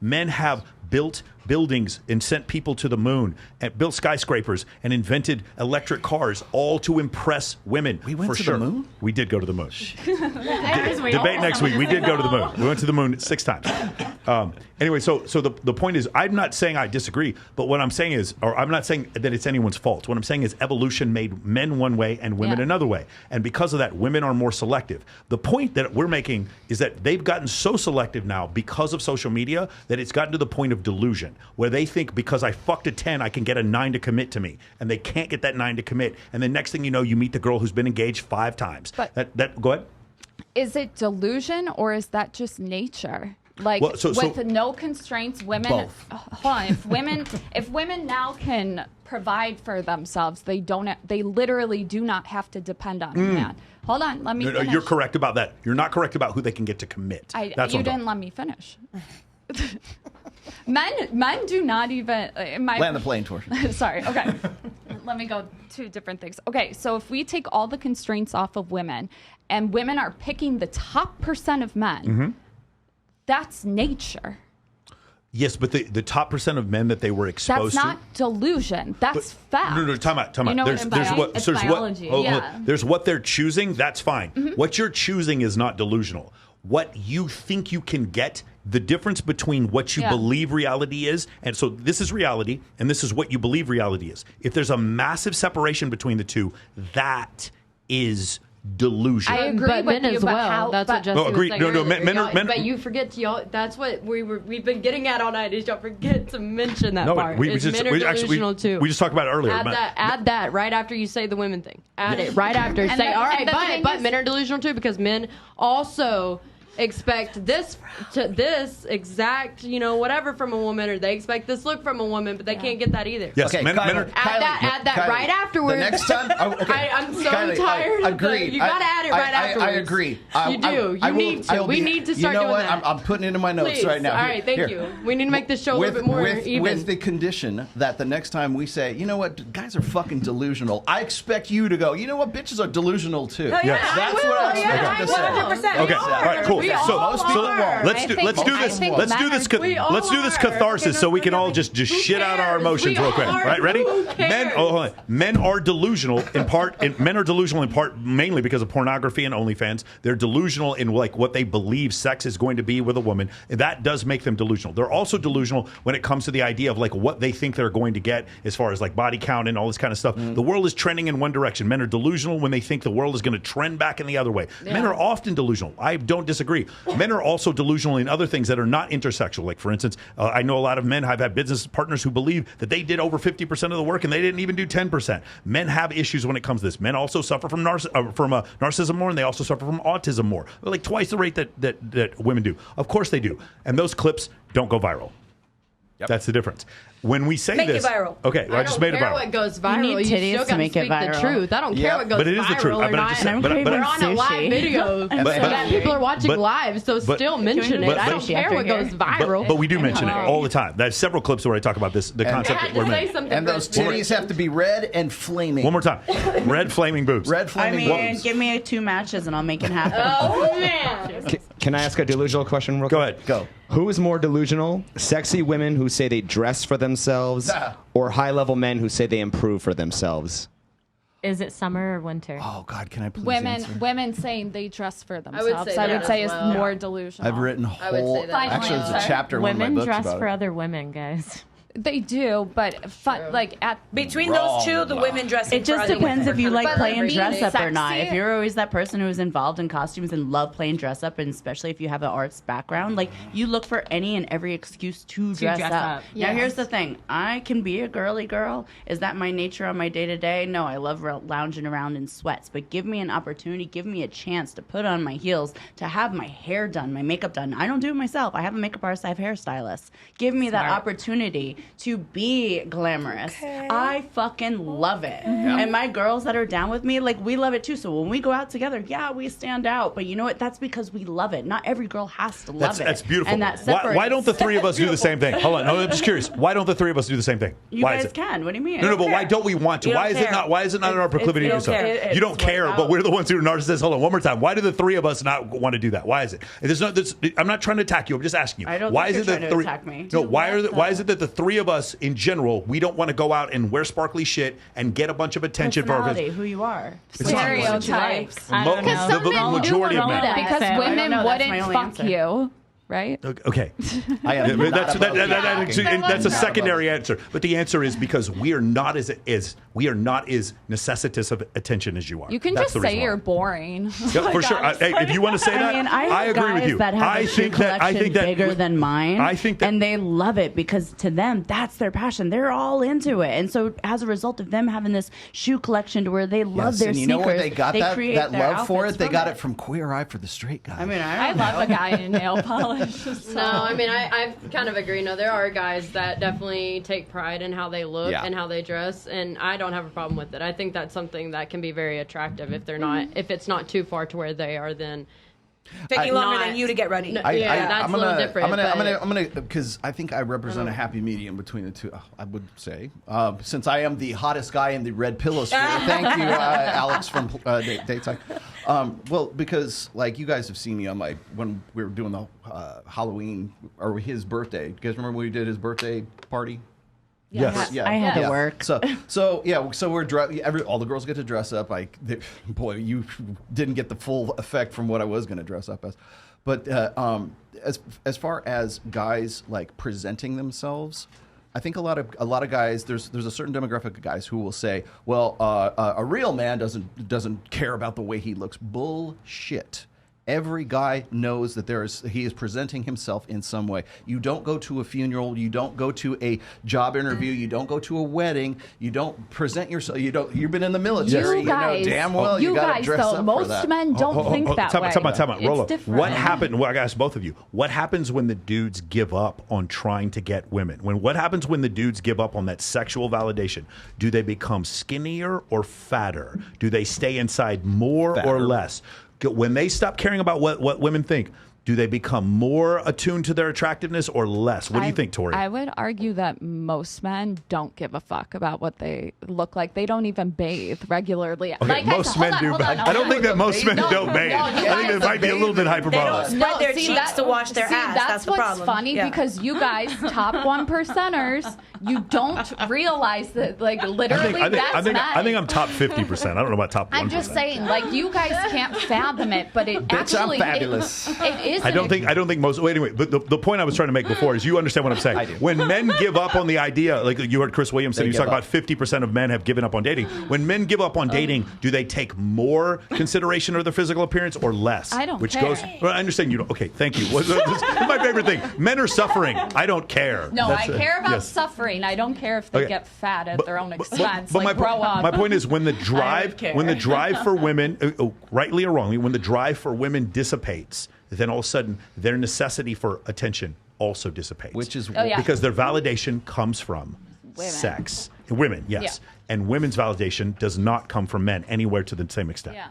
Men have built buildings and sent people to the moon and built skyscrapers and invented electric cars, all to impress women. We went for to sure. the moon? We did go to the moon. Debate next week. We did go to the moon. We went to the moon 6 times. Anyway, so the point is, I'm not saying I disagree, but what I'm saying is, or I'm not saying that it's anyone's fault. What I'm saying is evolution made men one way and women another way. And because of that, women are more selective. The point that we're making is that they've gotten so selective now because of social media that it's gotten to the point of delusion, where they think because I fucked a 10, I can get a 9 to commit to me. And they can't get that 9 to commit. And then next thing you know, you meet the girl who's been engaged 5 times. But go ahead. Is it delusion or is that just nature? Like, Well, with no constraints, women. Both. Hold on. If women now can provide for themselves, they don't. They literally do not have to depend on a man. Hold on, let me finish. You're correct about that. You're not correct about who they can get to commit. You didn't let me finish. Men do not even. Land the plane, Torsion. Sorry. Okay. Let me go to different things. Okay, so if we take all the constraints off of women, and women are picking the top % of men. That's nature. Yes, but the top % of men that they were exposed to. That's not delusion. That's fact. No, time out. You know there's biology. There's what they're choosing. That's fine. What you're choosing is not delusional. What you think you can get, the difference between what you believe reality is, and so this is reality, and this is what you believe reality is. If there's a massive separation between the two, that is delusion. I agree but with men you, as well. That's what Jesse was saying. Men. But you forget, y'all. That's what we've been getting at all night. Is y'all forget to mention that part. Men are delusional too. We just talked about it earlier. Add that right after you say the women thing. Add it right after. Say all right, but men are delusional too because men also expect this exact, whatever from a woman, or they expect this look from a woman, but they can't get that either. Yes, okay, men are, add that right afterwards. The next time, I'm so Kylie, tired. Agreed. You gotta add it right afterwards. I agree. You do. You need to. We need to start doing that. I'm putting it in my notes right now. All right, thank you. We need to make this show a little bit more even. With the condition that the next time we say, you know what, guys are fucking delusional, I expect you to go, you know what, bitches are delusional too. Oh, yeah. That's what I expect you to say. 100%. Okay, all right, cool. So let's do this catharsis so we can all just shit out our emotions real quick. Right, ready? Men are delusional in part. Men are delusional in part mainly because of pornography and OnlyFans. They're delusional in like what they believe sex is going to be with a woman. That does make them delusional. They're also delusional when it comes to the idea of like what they think they're going to get as far as like body count and all this kind of stuff. The world is trending in one direction. Men are delusional when they think the world is going to trend back in the other way. Men are often delusional. I don't disagree. Men are also delusional in other things that are not intersexual. Like, for instance, I know a lot of men. I've had business partners who believe that they did over 50% of the work and they didn't even do 10%. Men have issues when it comes to this. Men also suffer from narcissism more, and they also suffer from autism more, like twice the rate that women do. Of course they do. And those clips don't go viral. Yep. That's the difference. When we say make this, it viral. Okay, I just made it viral. I don't care what goes viral. You need titties still to make it viral. The truth. I don't care what goes viral. But it is the truth. Or not. We're on a live video that people are watching live, so still mention it. I don't care what goes viral. But we do mention it all the time. There's several clips where I talk about this, the concept that we're making. And those titties have to be red and flaming. One more time. Red flaming boobs. Red flaming boobs. Give me 2 matches and I'll make it happen. Oh, man. Can I ask a delusional question real quick? Go ahead. Go. Who is more delusional? Sexy women who say they dress for themselves, or high-level men who say they improve for themselves? Is it summer or winter? Oh, God, can I please answer? Women saying they dress for themselves. I would say is more delusional. I've written whole... Actually, there's a chapter in one of my Women books dress about for it. other women, guys. They do, but between those two, the women dressing. It just for other depends women. if you like playing dress up or not. sexy. If you're always that person who's involved in costumes and love playing dress up, and especially if you have an arts background, like you look for any and every excuse to dress up. Now, here's the thing: I can be a girly girl. Is that my nature on my day to day? No, I love lounging around in sweats. But give me an opportunity, give me a chance to put on my heels, to have my hair done, my makeup done. I don't do it myself. I have a makeup artist. I have hairstylists. Give me that opportunity to be glamorous. I fucking love it. And my girls that are down with me, like, we love it too. So when we go out together, yeah, we stand out. But you know what? That's because we love it. Not every girl has to love it. That's beautiful. And that why don't the three of us do the same thing? Hold on. No, I'm just curious. Why don't the three of us do the same thing? You why guys can. What do you mean? No, but why don't we want to? Why is it not? Why is it not in our proclivity to do so? You don't care, but we're the ones who are narcissists. Hold on, one more time. Why do the three of us not want to do that? Why is it? I'm not trying to attack you. I'm just asking you. I don't why think is you're it that trying to attack me. No, why is it that the three of us in general we don't want to go out and wear sparkly shit and get a bunch of attention for our who you are. Stereotypes. Because some men majority do of men. that because women wouldn't fuck you. Right? Okay. That's a secondary answer. But the answer is because we are not as necessitous of attention as you are. You can That's just say you're boring. Yeah, for sure. Hey, if you want to say that, I agree with you. That have a shoe collection bigger than mine. I think that, and they love it because to them that's their passion. They're all into it, and so as a result of them having this shoe collection to where they love their and you sneakers, know where they got that love for it? They got it from Queer Eye for the Straight Guy. I mean, I love a guy in nail polish. No, I mean, I kind of agree. No, there are guys that definitely take pride in how they look and how they dress, and I don't have a problem with it. I think that's something that can be very attractive if they're not, if it's not too far to where they are then. Taking longer than you to get ready. That's a little different. I'm gonna, because I think I represent a happy medium between the two. I would say, since I am the hottest guy in the red pillow sphere. Thank you, Alex from Daytime. Well, because like you guys have seen me on when we were doing the Halloween or his birthday. You guys remember when we did his birthday party? Yes. Yeah, I had to work. So we're all the girls get to dress up. Boy, you didn't get the full effect from what I was going to dress up as. But as far as guys like presenting themselves, I think a lot of guys there's a certain demographic of guys who will say, well, a real man doesn't care about the way he looks. Bullshit. Every guy knows that he is presenting himself in some way. You don't go to a funeral. You don't go to a job interview. You don't go to a wedding. You don't present yourself. You've been in the military. You guys, know damn well you got to dress up most for that. men don't think that way. Time out. Roll up. Different. What happened? Well, I ask both of you. What happens when the dudes give up on trying to get women? What happens when the dudes give up on that sexual validation? Do they become skinnier or fatter? Do they stay inside more or less? When they stop caring about what women think, do they become more attuned to their attractiveness or less? What do you think, Tori? I would argue that most men don't give a fuck about what they look like. They don't even bathe regularly. Okay, like most men do. I don't think that most men don't bathe. I think it might be a little bit hyperbolic. They don't spread their cheeks to wash their ass. That's the problem. That's what's funny because you guys, top 1%ers, you don't realize that, like, literally I think I'm top 50%. I don't know about top 1%. I'm just saying, like, you guys can't fathom it, but it actually... I'm fabulous. It is. I don't think most. Wait, anyway, the point I was trying to make before is you understand what I'm saying. I do. When men give up on the idea, like you heard Chris Williams say, he was talking about 50% of men have given up on dating. When men give up on dating, do they take more consideration of their physical appearance or less? I don't care. Well, I understand you don't. Okay, thank you. This is my favorite thing. Men are suffering. I don't care. No, I care about suffering. I don't care if they get fat at their own expense. But grow up. My point is when the drive for women, rightly or wrongly, when the drive for women dissipates, then all of a sudden their necessity for attention also dissipates. Which is because their validation comes from sex. Women, yes. Yeah. And women's validation does not come from men anywhere to the same extent. Yeah.